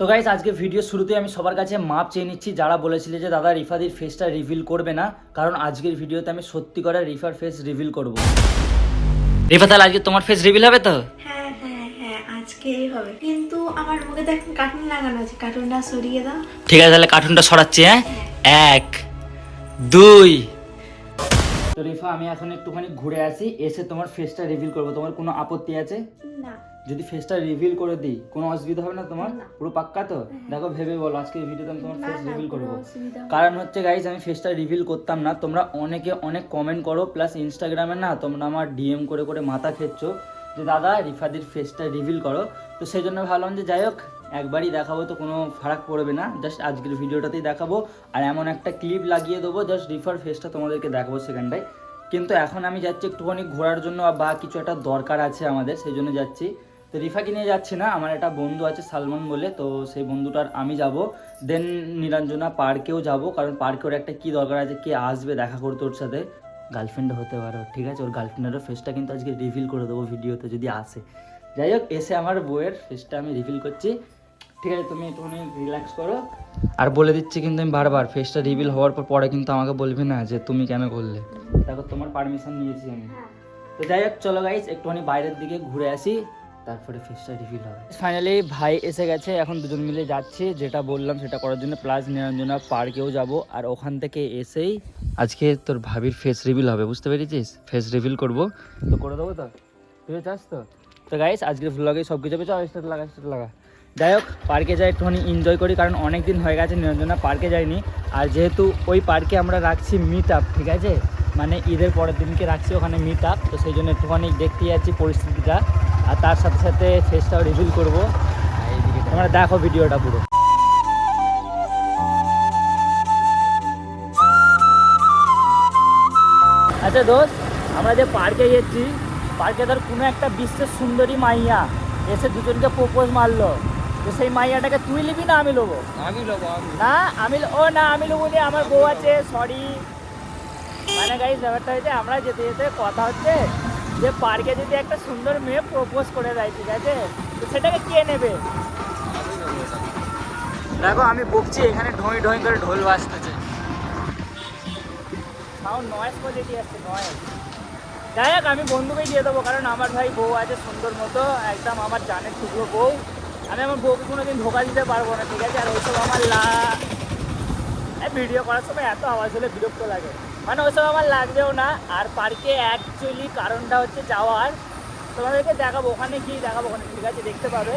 তো গাইস আজকে ভিডিও শুরুতে আমি সবার কাছে মাপ চেয়ে নিচ্ছি যারা বলেছিলে যে দাদা রিফাদির ফেসটা রিভিল করবে না, কারণ আজকের ভিডিওতে আমি সত্যি করে রিফার ফেস রিভিল করব। রিফা তাহলে আজকে তোমার ফেস রিভিল হবে তো? হ্যাঁ হ্যাঁ হ্যাঁ আজকেই হবে, কিন্তু আমার মুখে তো এখন কার্টুন লাগানো আছে, কার্টুনটা সরিয়ে দাও। ঠিক আছে তাহলে কার্টুনটা সরাচ্ছি। হ্যাঁ 1 2। তো রিফা আমি এখন একটুখানি ঘুরে আসি, এসে তোমার ফেসটা রিভিল করব। তোমার কোনো আপত্তি আছে? না যদি ফেসটা রিভিল করে দিই কোনো অসুবিধা হবে না তোমার? না। পুরো পাক্কা তো? দেখো ভেবে বলো, আজকের ভিডিওতে আমি তোমার না, ফেস না, রিভিল করব। কোনো অসুবিধা হবে না। কারণ হচ্ছে গাইজ আমি ফেসটা রিভিল করতাম না, তোমরা অনেকে অনেক কমেন্ট করো, প্লাস ইনস্টাগ্রামে না তোমরা আমার ডিএম করে করে মাথা খেচ্ছো যে দাদা রিফাদির ফেসটা রিভিল করো। তো সেই জন্য ভাবলাম যে যাই হোক একবারই দেখাবো তো কোনো ফারাক পড়বে না, জাস্ট আজকের ভিডিওটাতেই দেখাবো। আর এমন একটা ক্লিপ লাগিয়ে দেবো জাস্ট রিফার ফেসটা তোমাদেরকে দেখাবো সেখানটায়। কিন্তু এখন আমি যাচ্ছি একটুখানি ঘোরার জন্য বা কিছু একটা দরকার আছে আমাদের, সেই জন্য যাচ্ছি। তো রিফাকে নিয়ে যাচ্ছি না, আমার একটা বন্ধু আছে সালমান বলে, তো সেই বন্ধুটার আমি যাব। দেন নিরঞ্জনা পার্কেও যাব, কারণ পার্কে ওর একটা কী দরকার আছে, কে আসবে দেখা করতে ওর সাথে, গার্লফ্রেন্ড হতে পারে ঠিক আছে। ওর গার্লফ্রেন্ডেরও ফেসটা কিন্তু আজকে রিভিল করে দেবো ভিডিওতে যদি আসে। যাই হোক এসে আমার বউয়ের ফেসটা আমি রিভিল করছি, ঠিক আছে? তুমি একটুখানি রিল্যাক্স করো। আর বলে দিচ্ছি কিন্তু আমি বারবার, ফেসটা রিভিল হওয়ার পরে কিন্তু আমাকে বলবি না যে তুমি কেন করলে। দেখো তোমার পারমিশন নিয়েছি আমি। তো যাই হোক চলো গাইস একটুখানি বাইরের দিকে ঘুরে আসি, তারপরে ফেসটা রিভিল হবে। ফাইনালি ভাই এসে গেছে, এখন দুজন মিলে যাচ্ছি যেটা বললাম সেটা করার জন্য, প্লাস নিরঞ্জনা পার্কেও যাব। আর ওখান থেকে এসেই আজকে তোর ভাবির ফেস রিভিল হবে, বুঝতে পেরেছিস? ফেস রিভিল করবো তো করে দেবো তো, তুই চাস তো? তো গাইস আজকের ভ্লগে সব কিছু পেয়েছো, স্টার্ট লাগা। যাই হোক পার্কে যাই একটুখানি এনজয় করি, কারণ অনেক দিন হয়ে গেছে নিরঞ্জনা পার্কে যাইনি। আর যেহেতু ওই পার্কে আমরা রাখছি মিট আপ, ঠিক আছে, মানে ঈদের পরের দিনকে রাখছি ওখানে মিট আপ, তো সেই জন্য একটুখানি দেখতে যাচ্ছি পরিস্থিতিটা। আর তার সাথে সাথে ফেসটাও রিভিল করবো, তোমরা দেখো ভিডিওটা পুরো। আচ্ছা দোস্ত, আমরা যে পার্কে গেছি, পার্কে ধর কোনো একটা বিশ্বের সুন্দরী মাইয়া এসে দুজনকে প্রপোজ মারলো, তো সেই মাইয়াটাকে তুই নিবি না আমি নেবো? আমি লোবো না আমি আমি নেবো নি, আমার বউ আছে, সরি। মানে গাইস ব্যাপারটা হয়েছে আমরা যেতে যেতে কথা হচ্ছে যে পার্কে যদি একটা সুন্দর মেয়ে প্রপোজ করে দেয়, ঠিক আছে, তো সেটাকে কে নেবে? দেখো আমি বকছি, এখানে ঢোঁই ঢোঁই করে ঢোল বাজতেছে, সাউন্ড নয়েজ কোয়ালিটি আসছে নয়েজ। যাই হোক আমি বন্ধুকেই দিয়ে দেবো, কারণ আমার ভাই বউ আছে সুন্দর মতো, একদম আমার জানের টুকরো বউ। আমি আমার বউকে কোনোদিন ধোকা দিতে পারবো না, ঠিক আছে? আর ওইসব আমার ভিডিও করার সময় এত আওয়াজ হলে বিরক্ত লাগে, মানে ওইসব আমার লাগবেও না। আর পার্কে অ্যাকচুয়ালি কারণটা হচ্ছে যাওয়ার, তোমাদেরকে দেখাবো ওখানে গিয়ে দেখাবো ওখানে, ঠিক আছে, দেখতে পাবে।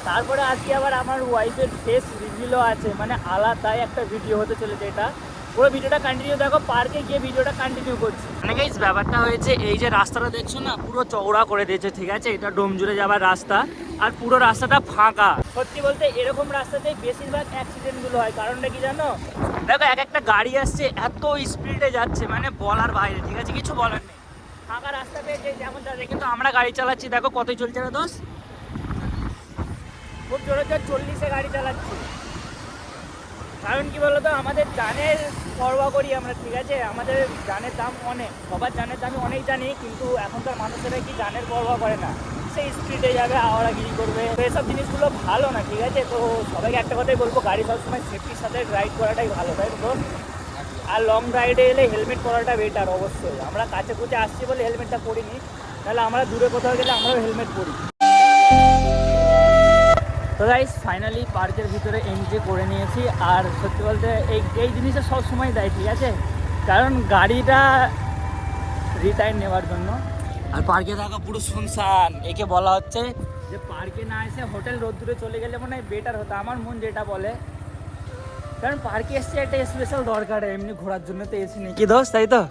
তারপরে আজকে আবার আমার ওয়াইফের ফেস রিভিলও আছে, মানে আলাদাই একটা ভিডিও হতে চলেছে। এটা পুরো ভিডিওটা কন্টিনিউ দেখো, পার্কে গিয়ে ভিডিওটা কন্টিনিউ করছি। মানে গাইস ব্যাপারটা হয়েছে এই যে রাস্তাটা দেখছো না, পুরো চওড়া করে দিয়েছে, ঠিক আছে, এটা ডোমজুড়ে যাওয়ার রাস্তা। আর পুরো রাস্তাটা ফাঁকা, সত্যি বলতে এরকম রাস্তাতেই বেশিরভাগ অ্যাক্সিডেন্টগুলো হয়। কারণটা কি জানো? দেখো এক একটা গাড়ি আসছে এত স্পিডে যাচ্ছে, মানে বলার বাইরে, ঠিক আছে, কিছু বলার নেই। ফাঁকা রাস্তা পেয়েছে যেমন যাচ্ছে, কিন্তু আমরা গাড়ি চালাচ্ছি দেখো কতই চলছে না দোষ, খুব জোরে জোরে 40-এ গাড়ি চালাচ্ছি। কারণ কি বলতো, আমাদের জানের পরোয়া করি আমরা, ঠিক আছে, আমাদের জানের দাম অনেক, সবার জানের দামই অনেক জানি, কিন্তু এখনকার মানুষেরা কি জানের পরোয়া করে না, সেই স্পিডে যাবে, আওয়ারাগিরি করবে, তো এসব জিনিসগুলো ভালো না, ঠিক আছে? তো সবাইকে একটা কথাই বলবো, গাড়ি সবসময় সেফটির সাথে রাইড করাটাই ভালো, তাই তো? আর লং রাইডে এলে হেলমেট পরাটা বেটার অবশ্যই। আমরা কাছে কুচে আসছি বলে হেলমেটটা পরিনি, তাহলে আমরা দূরে কোথাও গেলে আমরাও হেলমেট পরি। তো গাইস ফাইনালি পার্কের ভিতরে এন্ট্রি করে নিয়েছি। আর সত্যি বলতে এই জিনিসটা সব সময় দেয়, ঠিক আছে, কারণ গাড়িটা রিটায়ার নেওয়ার জন্য। আর পার্কে থাকা পুরো শুনশান, একে বলা হচ্ছে যে পার্কে না এসে হোটেল রোদ্দুরে চলে গেলে মনে হয় বেটার হতো, আমার মন যেটা বলে। কারণ পার্কে এসছে একটা স্পেশাল দরকার, এমনি ঘোরার জন্য তো এসি নেই, কি দোষ, তাই তো?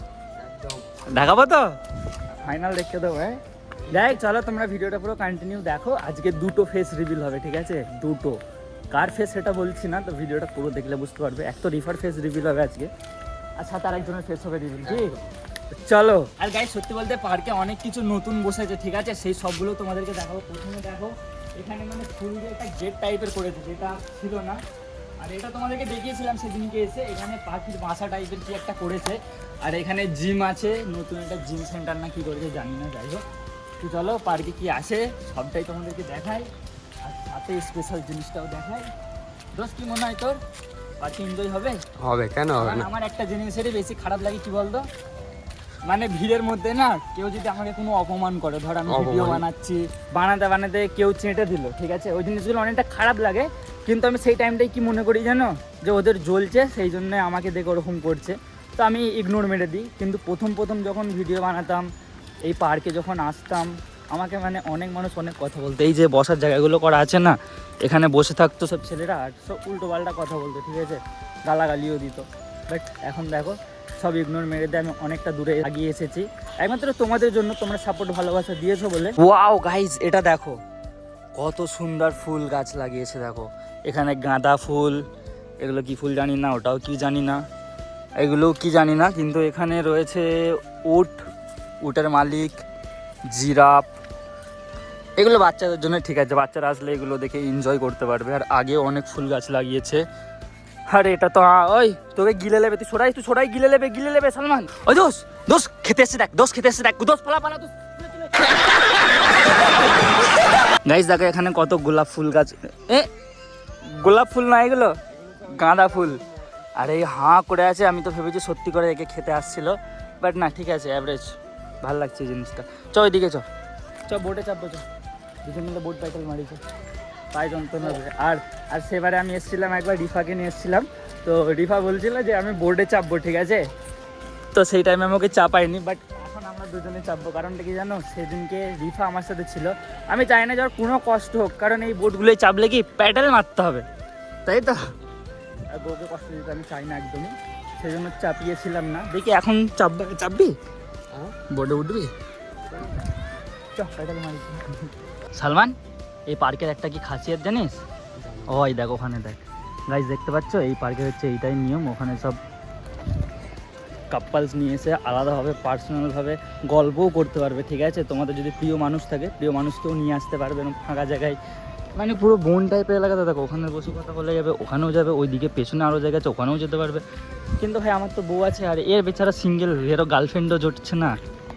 দেখাবো তো ফাইনাল দেখে দেবো। হ্যাঁ দেখ চলো তোমরা ভিডিওটা পুরো কন্টিনিউ দেখো, আজকে দুটো ফেস রিভিল হবে, ঠিক আছে, দুটো। কার ফেস সেটা বলছি না, তো ভিডিওটা পুরো দেখলে বুঝতে পারবে। এক তো রিফার ফেস রিভিল হবে আজকে, আর সাথে আরেকজনের ফেস হবে রিভিল, ঠিক? চলো। আর গাইস সত্যি বলতে পার্কে অনেক কিছু নতুন বসেছে, ঠিক আছে, সেই সবগুলো তোমাদেরকে দেখাবো। প্রথমে দেখো এখানে মানে ফুল দিয়ে একটা গেট টাইপের করেছে, যেটা ছিল না। আর এটা তোমাদেরকে দেখিয়েছিলাম সেদিনকে এসে, এখানে পাখির বাসা টাইপের কি একটা করেছে। আর এখানে জিম আছে, নতুন একটা জিম সেন্টার না কি করেছে জানি না, যাই হোক। তো চলো পার্কে কি আসে সবটাই তোমাদেরকে দেখাই, আর সাথে স্পেশাল জিনিসটাও দেখাই। দোস্ত কি মনে হয় তোর পার্টি এনজয় হবে? হবে, কেন হবে না? আমার একটা জিনিসেরই বেশি খারাপ লাগে কি বলতো, মানে ভিড়ের মধ্যে না কেউ যদি আমাকে কোনো অপমান করে, ধর আমি ভিডিও বানাচ্ছি, বানাতে বানাতে কেউ চেটে দিল, ঠিক আছে, ওই জিনিসগুলো অনেকটা খারাপ লাগে। কিন্তু আমি সেই টাইমটাই কি মনে করি জানো, যে ওদের জ্বলছে সেই জন্য আমাকে দেখে ওরকম করছে, তো আমি ইগনোর মেরে দিই। কিন্তু প্রথম যখন ভিডিও বানাতাম, এই পার্কে যখন আসতাম, আমাকে মানে অনেক মানুষ অনেক কথা বলতো। এই যে বসার জায়গাগুলো করা আছে না, এখানে বসে থাকতো সব ছেলেরা আর সব উল্টো পাল্টা কথা বলতো, ঠিক আছে, গালাগালিও দিত। বাট এখন দেখো সব ইগনোর মেরে দিয়ে আমি অনেকটা দূরে এগিয়ে এসেছি, একমাত্র তোমাদের জন্য, তোমরা সাপোর্ট ভালোবাসা দিয়েছো বলে। ওয়াও গাইজ, এটা দেখো কত সুন্দর ফুল গাছ লাগিয়েছে, দেখো এখানে গাঁদা ফুল, এগুলো কি ফুল জানি না, ওটাও কি জানি না, এগুলো কি জানি না, কিন্তু এখানে রয়েছে উটের মালিক, জিরাফ, এগুলো বাচ্চাদের জন্য ঠিক আছে, বাচ্চারা আসলে এগুলো দেখে এনজয় করতে পারবে। আর আগে অনেক ফুল গাছ লাগিয়েছে। আর এটা তো ওই তোকে গিলে নেবে, তুই ছোড়াই গিলে নেবে সালমান। ওই দোষ খেতে এসে দেখ, দোষ পালা গাইস দেখো এখানে কত গোলাপ ফুল গাছ, গোলাপ ফুল না এগুলো গাঁদা ফুল। আর এই হাঁ করে আছে, আমি তো ভেবেছি সত্যি করে একে খেতে আসছিল, বাট না, ঠিক আছে, অ্যাভারেজ, ভালো লাগছে জিনিসটা। চ ওইদিকে চ বোটে চাপবো, দুজন মিলে বোট প্যাটেল মারিছে, পায়ে যন্ত্রণা হবে। আর সেবারে আমি এসেছিলাম একবার, রিফাকে নিয়ে এসেছিলাম, তো রিফা বলছিল যে আমি বোর্ডে চাপবো, ঠিক আছে, তো সেই টাইমে আমি ওকে চাপাইনি, বাট এখন আমরা দুজনে চাপবো। কারণটা কি জানো, সেদিনকে রিফা আমার সাথে ছিল, আমি চাই না যাওয়ার কোনো কষ্ট হোক, কারণ এই বোটগুলোই চাপলে কি প্যাডেল মারতে হবে, তাই তো, আর বউকে কষ্ট দিতে আমি চাই না একদমই, সেই জন্য চাপিয়েছিলাম না। দেখি এখন চাপবি বোর্ডে উঠবি, চ প্যাডেল মারিস। সালমান, এই পার্কের একটা কি খাসিয়ত জানিস? ওই দেখ ওখানে দেখ গাইস, দেখতে পাচ্ছ, এই পার্কের হচ্ছে এইটাই নিয়ম, ওখানে সব কাপলস নিয়ে এসে আলাদাভাবে পার্সোনালভাবে গল্পও করতে পারবে, ঠিক আছে, তোমাদের যদি প্রিয় মানুষ থাকে, প্রিয় মানুষকেও নিয়ে আসতে পারবে এরকম ফাঁকা জায়গায়, মানে পুরো বন টাইপের এলাকাতে দেখো, ওখানে বসে কথা বলে যাবে, ওখানেও যাবে, ওইদিকে পেছনে আরও জায়গা আছে, ওখানেও যেতে পারবে। কিন্তু ভাই আমার তো বউ আছে, আর এর বেচারা সিঙ্গেল, এরও গার্লফ্রেন্ডও জুটছে না,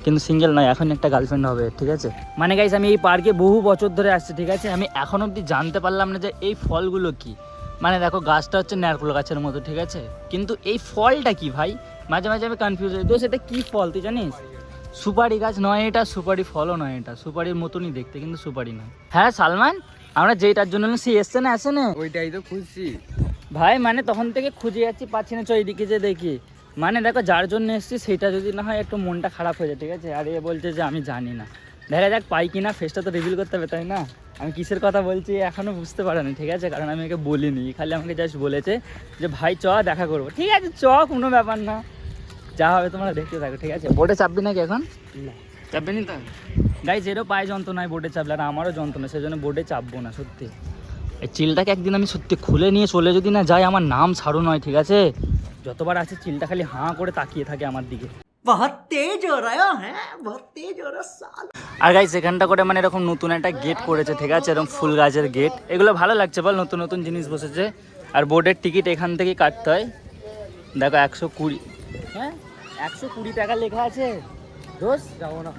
কিন্তু সিঙ্গেল নয়, এখন একটা গার্লফ্রেন্ড হবে, ঠিক আছে। মানে গাইস আমি এই পার্কে বহু বছর ধরে আসছি, ঠিক আছে, আমি এখন অবধি জানতে পারলাম না যে এই ফলগুলো কি। মানে দেখো গাছটা হচ্ছে নারকেল গাছের মতো, ঠিক আছে, কিন্তু এই ফলটা কি ভাই, মাঝে মাঝে আমি কনফিউজ হই, দোষ এটা কি ফল তুই জানিস? সুপারি গাছ নয় এটা, সুপারি ফলও নয় এটা, সুপারির মতনই দেখতে কিন্তু সুপারি নয়। হ্যাঁ সালমান, আমরা যেটার জন্য সে এসছে না, আসে না, ওইটাই তো খুঁজছি ভাই, মানে তখন থেকে খুঁজে যাচ্ছি, পাচ্ছি না, চ এইদিকে যে দেখি, মানে দেখো যার জন্য এসেছি সেটা যদি না হয় একটু মনটা খারাপ হয়ে যায়, ঠিক আছে, আর এ বলছে যে আমি জানি না, দেখা যাক পাই কিনা, ফেসটা তো রিভিল করতে হবে, তাই না? আমি কিসের কথা বলছি এখনও বুঝতে পারিনি, ঠিক আছে, কারণ আমি একে বলিনি, খালি আমাকে জাস্ট বলেছে যে ভাই চ দেখা করবো, ঠিক আছে চ, কোনো ব্যাপার না, যা হবে তোমরা দেখতে থাকো, ঠিক আছে। বোটে চাপবি নাকি এখন? না, চাপবি নি তো গাইস, এরও পায়ে যন্ত্রণায় বোটে চাপলে, আর আমারও যন্ত্রণা, সেই জন্য বোটে চাপবো না সত্যি। এই চিলটাকে একদিন আমি সত্যি খুলে নিয়ে চলে যদি না যাই, আমার নাম ছাড়ো নয়, ঠিক আছে, যতবার আছে চিলটা খালি হাঁ করে তাকিয়ে থাকে আমার দিকে। बहुत तेज हो रहा है बहुत तेज हो रहा साल। আর গাইস এখানটা করে মানে এরকম নতুন একটা গেট করেছে, ঠিক আছে, এরকম ফুল গাছের গেট, এগুলো ভালো লাগছে বল, নতুন নতুন জিনিস বসেছে। আর বোর্ডের টিকিট এখান থেকেই কাটতে হয়, দেখো 120, হ্যাঁ 120 টাকা লেখা আছে, দোষ যাবো না,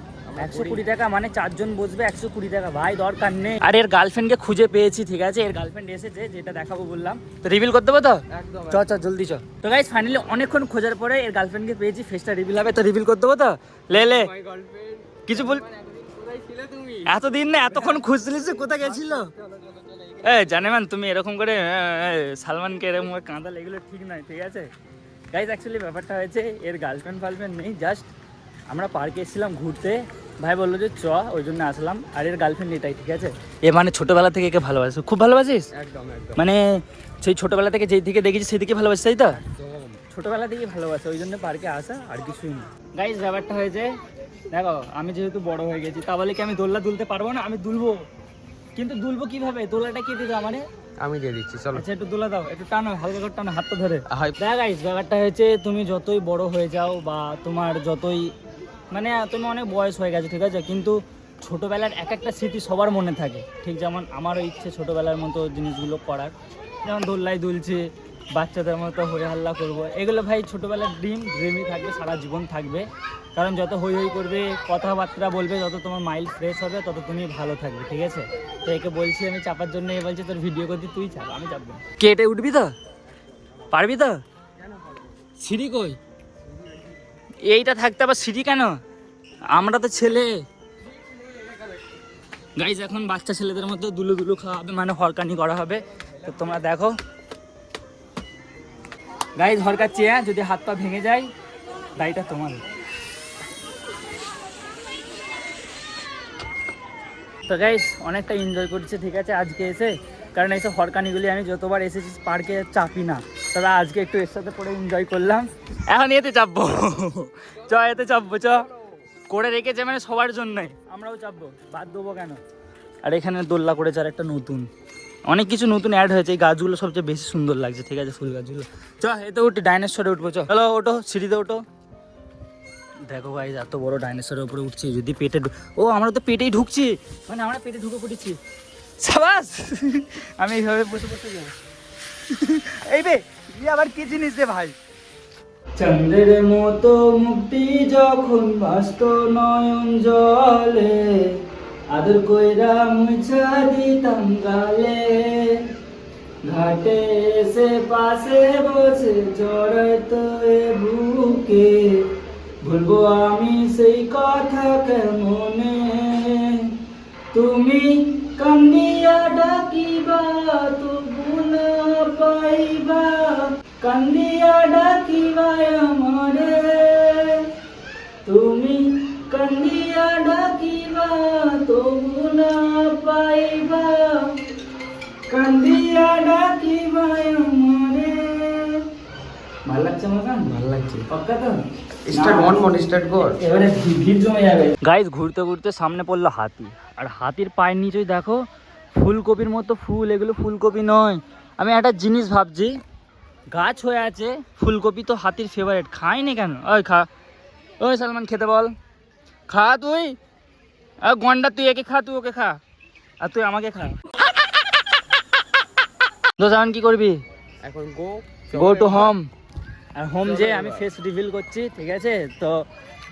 120 টাকা মানে 4 জন বসবে, 120 টাকা ভাই, দরকার নেই। আর এর গার্লফ্রেন্ডকে খুঁজে পেয়েছি, ঠিক আছে, এর গার্লফ্রেন্ড এসেছে, যেটা দেখাবো বললাম, তো রিভিল করতে দেবো তো, চ জলদি চ। তো গাইস ফাইনালি অনেকক্ষণ খোঁজার পরে এর গার্লফ্রেন্ডকে পেয়েছি, ফেসটা রিভিল হবে, তো রিভিল করতে দেবো তো, লে কিছু বল, এতদিন না এতক্ষণ খুঁজছিলিস, কোথায় গেছিল? জানে মান তুমি এরকম করে সালমানকে এরকম কাঁদালে, এগুলো ঠিক নয়, ঠিক আছে গাইস। অ্যাকচুয়ালি ব্যাপারটা হয়েছে এর গার্লফ্রেন্ড নেই, জাস্ট আমরা পার্কে এসেছিলাম ঘুরতে, ভাই বললো যে চ, ওই জন্য আসলাম। আর এর গার্লফ্রেন্ড এটাই, ঠিক আছে, এ মানে ছোটবেলা থেকে একে ভালোবাসিস, খুব ভালোবাসিস, একদম মানে সেই ছোটবেলা থেকে যেই দিকে দেখেছিস সেই দিকে ভালোবাসিস, তাই তো, ছোটবেলা থেকেই ভালোবাসে, ওই জন্য পার্কে আসা, আর কিছুই না। গাইস ব্যাপারটা হয়েছে দেখো, আমি যেহেতু বড় হয়ে গেছি, তা বলে কি আমি দোলনা দুলতে পারবো না? আমি দুলবো, কিন্তু দুলবো কিভাবে? দোলাটা কে দিবে আমারে? আমি দিয়ে দিচ্ছি, চলো। আচ্ছা একটু দোলা দাও, একটু টানো, হালকা করে টানো, হাতটা ধরে। দেখ গাইস ব্যাপারটা হয়েছে, তুমি যতই বড় হয়ে যাও বা তোমার যতই মানে তুমি অনেক বয়স হয়ে গেছে, ঠিক আছে, কিন্তু ছোটোবেলার এক একটা স্মৃতি সবার মনে থাকে, ঠিক যেমন আমারও ইচ্ছে ছোটোবেলার মতো জিনিসগুলো করার, যেমন দোল্লায় দুলছে, বাচ্চাদের মতো হই হাল্লা করবো, এগুলো ভাই ছোটোবেলার ড্রিমই থাকবে, সারা জীবন থাকবে। কারণ যত হই হই করবে, কথাবার্তা বলবে, যত তোমার মাইন্ড ফ্রেশ হবে, তত তুমি ভালো থাকবে, ঠিক আছে? তো একে বলছি আমি চাপার জন্য, এ বলছে তোর ভিডিও করতে তুই চাপ, আমি চাপবো। কেটে উঠবি তো, পারবি তো? সিঁড়ি কই? এইটা থাকতে আবার সিঁড়ি কেন? আমরা তো ছেলে। গাইজ এখন বাচ্চা ছেলেদের মধ্যে দুলু দুলু খাওয়া হবে, মানে হরকানি করা হবে। তো তোমরা দেখো গাইজ, হরকাচ্ছি, হ্যাঁ? যদি হাত পা ভেঙে যায় দায়টা তোমার। তো গাইজ অনেকটা এনজয় করছি, ঠিক আছে আজকে এসে। কারণ এইসব হরকানিগুলি আমি যতবার এসেছি পার্কে চাপি না, তবে আজকে একটু এর সাথে পরে এনজয় করলাম। এখন এতে চাপবো, চ এতে চাপবো, চ করে রেখেছে মানে সবার জন্যই, আমরাও চাপবো, বাদ দেবো কেন? আর এখানে দোল্লা করেছে আর একটা নতুন, অনেক কিছু নতুন অ্যাড হয়েছে। এই গাছগুলো সবচেয়ে বেশি সুন্দর লাগছে, ঠিক আছে? ফুল গাছগুলো। চ এতে উঠি, ডাইনোসরে উঠবো, চলো ওঠো, সিঁড়িতে ওঠো। দেখো ভাই এত বড় ডাইনোসরের উপরে উঠছি, যদি পেটে ও আমরা তো পেটেই ঢুকছি, মানে আমরা পেটে ঢুকে পড়েছি। সাবাস, আমি এইভাবে বসে বসে যাবো। এই বে আবার কি জিনিস রে ভাই? চন্দ্রের মতো মুক্তি যখন বাস্ত নয়ন জলে, আদর কইরা মুছা দিতাম গালে, ঘাটে এসে পাশে বসে জড়াইতো এ বুকে, ভুলবো আমি সেই কথা কেমনে? তুমি কান্দিয়া ডাকিবা তবু না পাইবা, কান্দিয়া ডাকিবা আমারে, তুমি কান্দিয়া ডাকিবা তবু না পাইবা, কান্দিয়া ডাকিবা আমারে। ভালো লাগছে আমার গান? ভালো লাগছে পাক্কা তো? স্টার্ট কর। এবারে ভিড় জমে যাবে। গাইজ ঘুরতে ঘুরতে সামনে পড়লো হাতি, আর হাতির পায়ের নিচেই দেখো ফুলকপির মতো ফুল, এগুলো ফুলকপি নয়। আমি একটা জিনিস ভাবছি, গাছ হয়ে আছে ফুলকপি, তো হাতির ফেভারিট, খাইনি কেন? ওই খা, ওই সালমান খেতে বল, খা তুই। গন্ডা তুই একে খা, তুই ওকে খা, আর তুই আমাকে খা। তো এখন কি করবি? এখন গো টু হোম। আর হোম যে আমি ফেস রিভিল করছি, ঠিক আছে? তো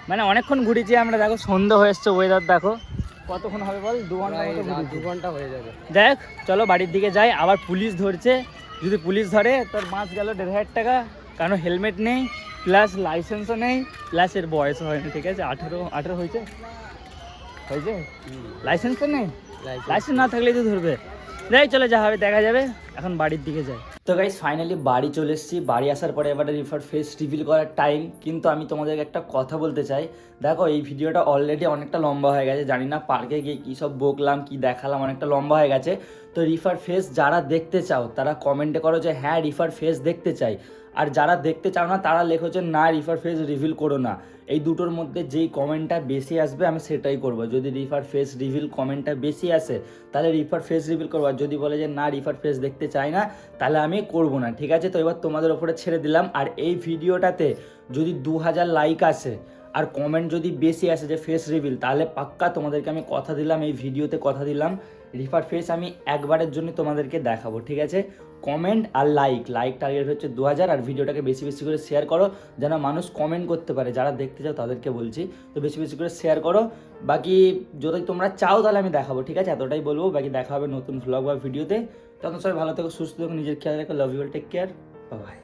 মানে অনেকক্ষণ ঘুরেছি আমরা, দেখো সন্ধ্যা হয়ে এসছে, ওয়েদার দেখো কতক্ষণ হবে বল, 2 ঘন্টা মতো ঘুরেছি। 2 ঘন্টা হয়ে যাবে। দেখ চলো বাড়ির দিকে যাই, আবার পুলিশ ধরছে, যদি পুলিশ ধরে তোর মাছ গেল 1,500 টাকা, কারণ হেলমেট নেই, প্লাস লাইসেন্সও নেই, প্লাস এর বয়সও হয়নি, ঠিক আছে? 18 হয়েছে, লাইসেন্স তো নেই, লাইসেন্স না থাকলেই তো ধরবে। যাই চলে যা হবে দেখা যাবে, এখন বাড়ির দিকে যাই। তো গাইস ফাইনালি বাড়ি চলে এসেছি, বাড়ি আসার পরে এবারে রিফার ফেস রিভিল করার টাইম। কিন্তু আমি তোমাদেরকে একটা কথা বলতে চাই, দেখো এই ভিডিওটা অলরেডি অনেকটা লম্বা হয়ে গেছে, জানি না পার্কে গিয়ে কী সব বকলাম কী দেখালাম, অনেকটা লম্বা হয়ে গেছে। তো রিফার ফেস যারা দেখতে চাও তারা কমেন্টে করো যে হ্যাঁ রিফার ফেস দেখতে চাই, আর যারা দেখতে চাও না তারা লেখো যে না রিফার ফেস রিভিল করো না। এই দুটোর মধ্যে যেই কমেন্টটা বেশি আসবে আমি সেটাই করব। যদি রিফার ফেস রিভিল কমেন্টটা বেশি আসে তাহলে রিফার ফেস রিভিল করবো, আর যদি বলে যে না রিফার ফেস দেখতে চাই না তাহলে আমি করব না, ঠিক আছে? তো এবার তোমাদের ওপরে ছেড়ে দিলাম। আর এই ভিডিওটাতে যদি 2000 লাইক আসে আর কমেন্ট যদি বেশি আসে যে ফেস রিভিল, তাহলে পাক্কা তোমাদেরকে আমি কথা দিলাম, এই ভিডিওতে কথা দিলাম, রিফার ফেস আমি একবারের জন্য তোমাদেরকে দেখাবো, ঠিক আছে? কমেন্ট আর লাইক টার্গেট হচ্ছে 2000, আর ভিডিওটাকে বেশি বেশি করে শেয়ার করো যেন মানুষ কমেন্ট করতে পারে, যারা দেখতে চাও তাদেরকে বলছি। তো বেশি বেশি করে শেয়ার করো, বাকি যদি তোমরা চাও তাহলে আমি দেখাবো, ঠিক আছে? এতটাই বলবো, বাকি দেখা হবে নতুন ভ্লগ বা ভিডিওতে। তখন সবাই ভালো থেকো, সুস্থ থেকো, নিজের খেয়াল রাখো, love you, take care, by.